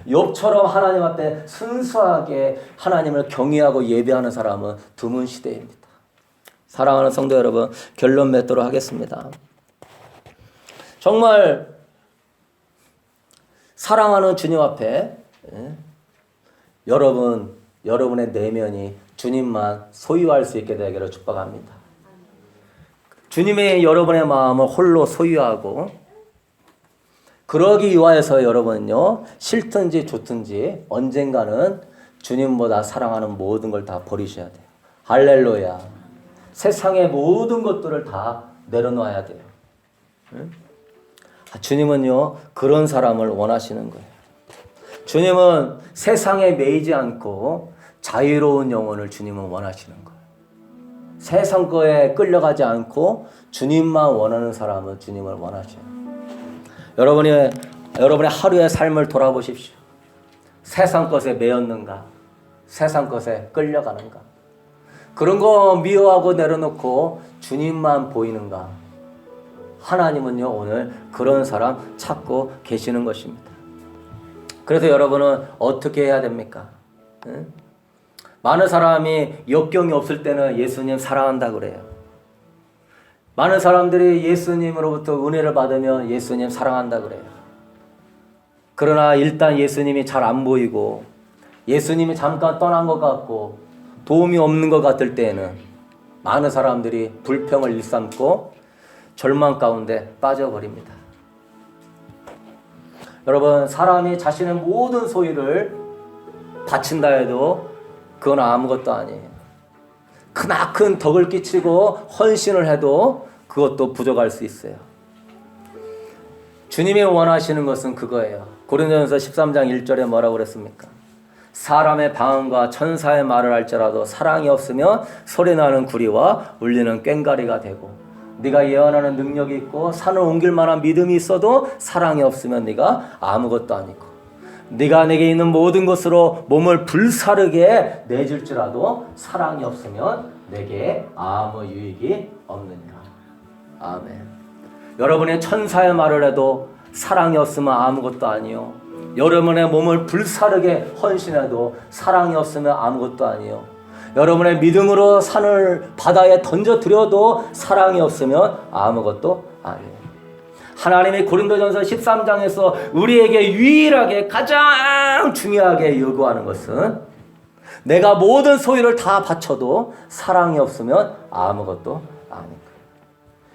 욥처럼 하나님 앞에 순수하게 하나님을 경외하고 예배하는 사람은 드문 시대입니다. 사랑하는 성도 여러분, 결론 맺도록 하겠습니다. 정말 사랑하는 주님 앞에 여러분의 내면이 주님만 소유할 수 있게 되기를 축복합니다. 주님의 여러분의 마음을 홀로 소유하고 그러기 위하여서 여러분은요, 싫든지 좋든지 언젠가는 주님보다 사랑하는 모든 걸 다 버리셔야 돼요. 할렐루야. 세상의 모든 것들을 다 내려놔야 돼요. 주님은요, 그런 사람을 원하시는 거예요. 주님은 세상에 매이지 않고 자유로운 영혼을 주님은 원하시는 거예요. 세상 거에 끌려가지 않고 주님만 원하는 사람은 주님을 원하셔요. 여러분의 하루의 삶을 돌아보십시오. 세상 것에 매였는가? 세상 것에 끌려가는가? 그런 거 미워하고 내려놓고 주님만 보이는가? 하나님은요, 오늘 그런 사람 찾고 계시는 것입니다. 그래서 여러분은 어떻게 해야 됩니까? 응? 많은 사람이 역경이 없을 때는 예수님 사랑한다 그래요. 많은 사람들이 예수님으로부터 은혜를 받으면 예수님 사랑한다 그래요. 그러나 일단 예수님이 잘 안 보이고 예수님이 잠깐 떠난 것 같고 도움이 없는 것 같을 때에는 많은 사람들이 불평을 일삼고 절망 가운데 빠져버립니다. 여러분, 사람이 자신의 모든 소유를 바친다 해도 그건 아무것도 아니에요. 크나큰 덕을 끼치고 헌신을 해도 그것도 부족할 수 있어요. 주님이 원하시는 것은 그거예요. 고린도전서 13장 1절에 뭐라고 그랬습니까? 사람의 방언과 천사의 말을 할지라도 사랑이 없으면 소리나는 구리와 울리는 꽹과리가 되고, 네가 예언하는 능력이 있고 산을 옮길 만한 믿음이 있어도 사랑이 없으면 네가 아무것도 아니고, 네가 내게 있는 모든 것으로 몸을 불사르게 내줄지라도 사랑이 없으면 내게 아무 유익이 없느니라. 아멘. 여러분의 천사의 말을 해도 사랑이 없으면 아무것도 아니요. 여러분의 몸을 불사르게 헌신해도 사랑이 없으면 아무것도 아니요. 여러분의 믿음으로 산을 바다에 던져드려도 사랑이 없으면 아무것도 아니에요. 하나님이 고린도전서 13장에서 우리에게 유일하게 가장 중요하게 요구하는 것은 내가 모든 소유를 다 바쳐도 사랑이 없으면 아무것도 아닙니다.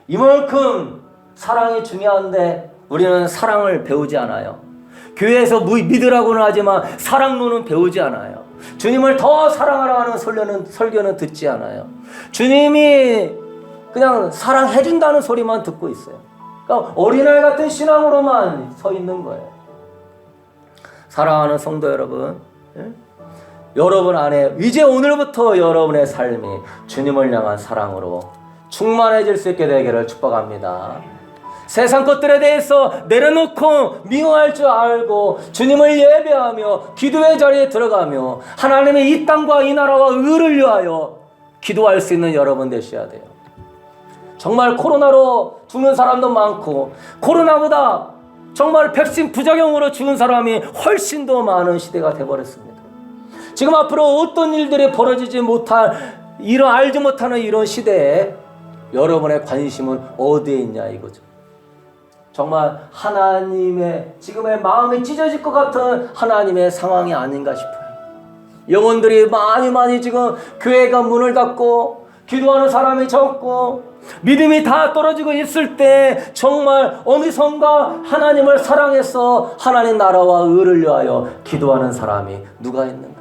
이만큼 사랑이 중요한데 우리는 사랑을 배우지 않아요. 교회에서 믿으라고는 하지만 사랑론은 배우지 않아요. 주님을 더 사랑하라 하는 설교는 듣지 않아요. 주님이 그냥 사랑해준다는 소리만 듣고 있어요. 그러니까 어린아이 같은 신앙으로만 서 있는 거예요. 사랑하는 성도 여러분, 여러분 안에 이제 오늘부터 여러분의 삶이 주님을 향한 사랑으로 충만해질 수 있게 되기를 축복합니다. 세상 것들에 대해서 내려놓고 미워할 줄 알고 주님을 예배하며 기도의 자리에 들어가며 하나님의 이 땅과 이 나라와 의를 위하여 기도할 수 있는 여러분 되셔야 돼요. 정말 코로나로 죽는 사람도 많고 코로나보다 정말 백신 부작용으로 죽은 사람이 훨씬 더 많은 시대가 되어버렸습니다. 지금 앞으로 어떤 일들이 벌어지지 못할 알지 못하는 이런 시대에 여러분의 관심은 어디에 있냐 이거죠. 정말 하나님의 지금의 마음이 찢어질 것 같은 하나님의 상황이 아닌가 싶어요. 영혼들이 많이 지금 교회가 문을 닫고 기도하는 사람이 적고 믿음이 다 떨어지고 있을 때 정말 어느선가 하나님을 사랑해서 하나님 나라와 의를 위하여 기도하는 사람이 누가 있는가?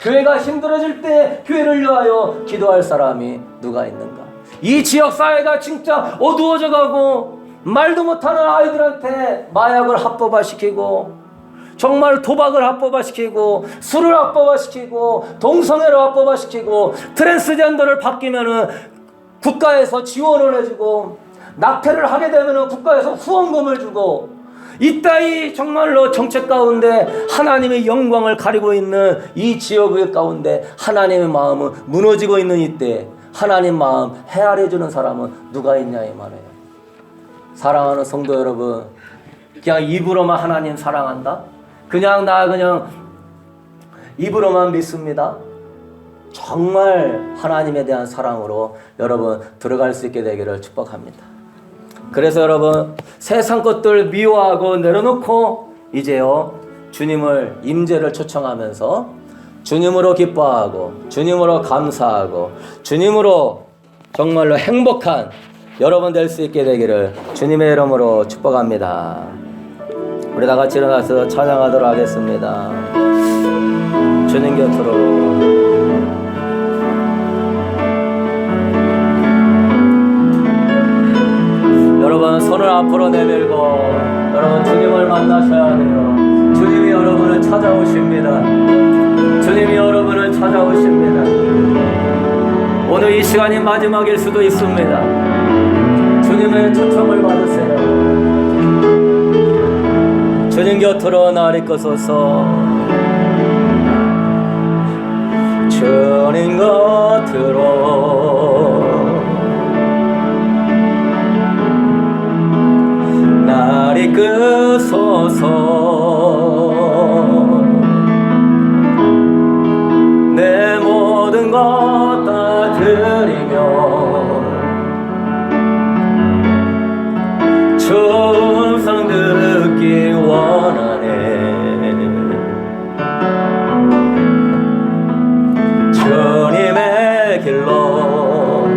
교회가 힘들어질 때 교회를 위하여 기도할 사람이 누가 있는가? 이 지역사회가 진짜 어두워져 가고 말도 못하는 아이들한테 마약을 합법화시키고 정말 도박을 합법화시키고 술을 합법화시키고 동성애를 합법화시키고 트랜스젠더를 바뀌면은 국가에서 지원을 해주고 낙태를 하게 되면은 국가에서 후원금을 주고 이따위 정말로 정책 가운데 하나님의 영광을 가리고 있는 이 지역의 가운데 하나님의 마음은 무너지고 있는 이때 하나님 마음 헤아려주는 사람은 누가 있냐 이 말이에요. 사랑하는 성도 여러분, 그냥 입으로만 하나님 사랑한다? 그냥 입으로만 믿습니다. 정말 하나님에 대한 사랑으로 여러분 들어갈 수 있게 되기를 축복합니다. 그래서 여러분 세상 것들 미워하고 내려놓고 이제요 주님을 임재를 초청하면서 주님으로 기뻐하고 주님으로 감사하고 주님으로 정말로 행복한 여러분 될 수 있게 되기를 주님의 이름으로 축복합니다. 우리 다 같이 일어나서 찬양하도록 하겠습니다. 주님 곁으로 여러분 손을 앞으로 내밀고 여러분 주님을 만나셔야 돼요. 주님이 여러분을 찾아오십니다. 주님이 여러분을 찾아오십니다. 오늘 이 시간이 마지막일 수도 있습니다. 주님의 초청을 받으세요. 주님 곁으로 나를 것소서. 주님 곁으로 날 이끄소서. 내 모든 것 다 드리며 주 음성 듣기 원하네. 주님의 길로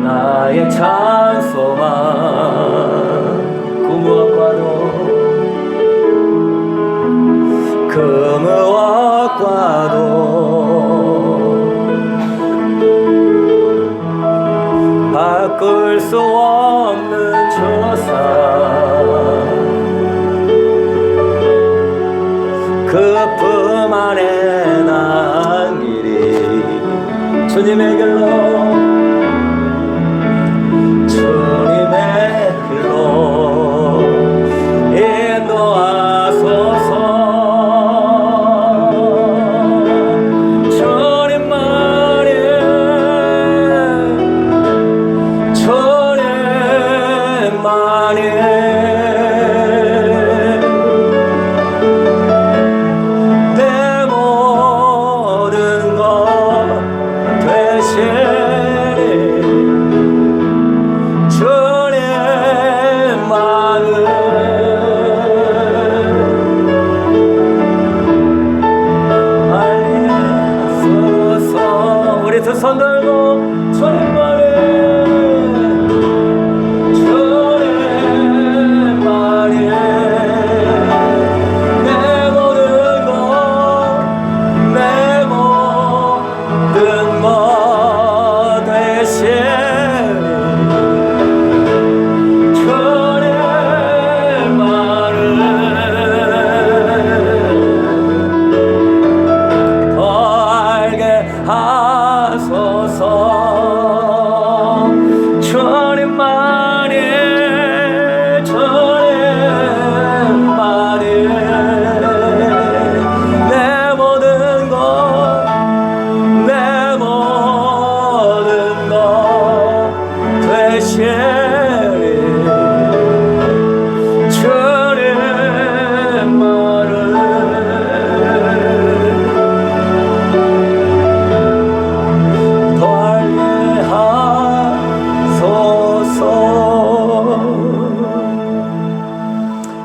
나의 찬송아 그 무엇과도 그 무엇과도 바꿀 수 없는 조사 그 품 안에 난 길이 주님의 길로 주님의 길로 인도하소서 주님만이 내 모든 것 되시니 주님만을 알소서. 우리 두 손 들고 주님만을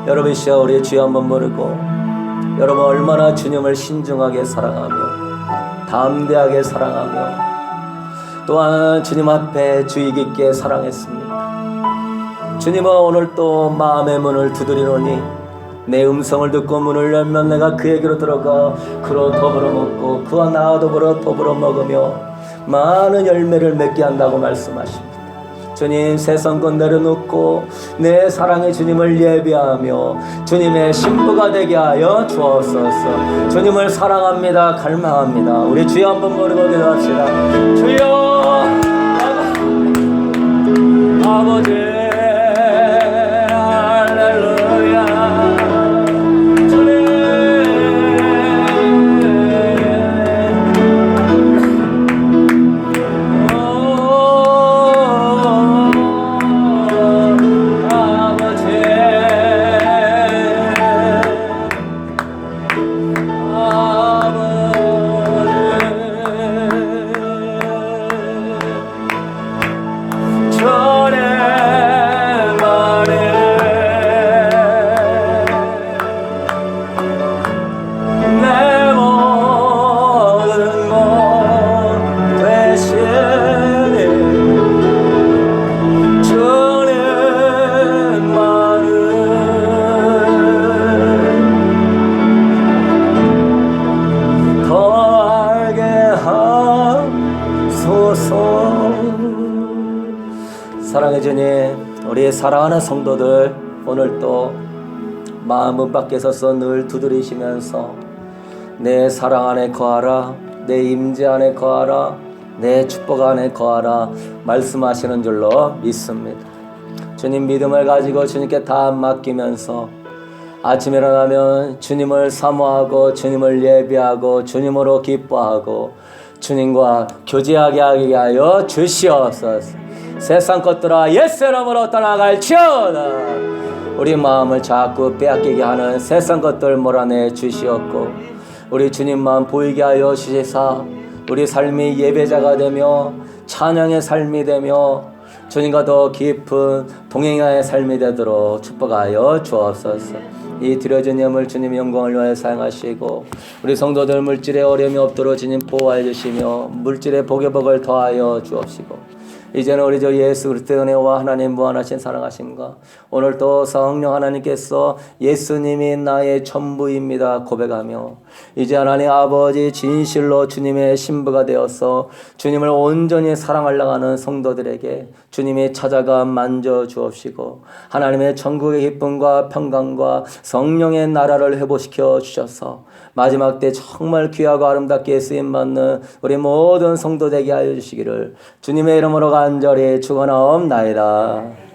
여러분 이 시간 우리의 주여 한번 모르고 여러분 얼마나 주님을 신중하게 사랑하며 담대하게 사랑하며 또한 주님 앞에 주의 깊게 사랑했습니다. 주님은 오늘 또 마음의 문을 두드리노니 내 음성을 듣고 문을 열면 내가 그에게로 들어가 그로 더불어 먹고 그와 나와 더불어 먹으며 많은 열매를 맺게 한다고 말씀하십니다. 주님 세상 것 내려놓고 내 사랑의 주님을 예배하며 주님의 신부가 되게 하여 주옵소서. 주님을 사랑합니다. 갈망합니다. 우리 주여 한번 부르고 기도합시다. 주여 아버지 할렐루야 주님 사랑의 주님, 우리 사랑하는 성도들 오늘 또 마음 밖에서서 늘 두드리시면서 내 사랑 안에 거하라, 내 임재 안에 거하라, 내 축복 안에 거하라 말씀하시는 줄로 믿습니다. 주님 믿음을 가지고 주님께 다 맡기면서 아침에 일어나면 주님을 사모하고 주님을 예배하고 주님으로 기뻐하고 주님과 교제하게 하게 하여 주시옵소서. 세상 것들아 예수 이름으로 떠나갈지어다. 우리 마음을 자꾸 빼앗기게 하는 세상 것들 몰아내 주시옵고 우리 주님만 보이게 하여 주시사 우리 삶이 예배자가 되며 찬양의 삶이 되며 주님과 더 깊은 동행의 삶이 되도록 축복하여 주옵소서. 이 드려진 예물 주님 영광을 위하여 사용하시고 우리 성도들 물질에 어려움이 없도록 주님 보호하여 주시며 물질의 복의 복을 더하여 주옵시고 이제는 우리 주 예수 그리스도의 은혜와 하나님 무한하신 사랑하심과 오늘 또 성령 하나님께서 예수님이 나의 전부입니다 고백하며 이제 하나님 아버지 진실로 주님의 신부가 되어서 주님을 온전히 사랑하려고 하는 성도들에게 주님이 찾아가 만져 주옵시고 하나님의 천국의 기쁨과 평강과 성령의 나라를 회복시켜 주셔서 마지막 때 정말 귀하고 아름답게 쓰임받는 우리 모든 성도 되게 하여 주시기를 주님의 이름으로 간절히 축원하옵나이다.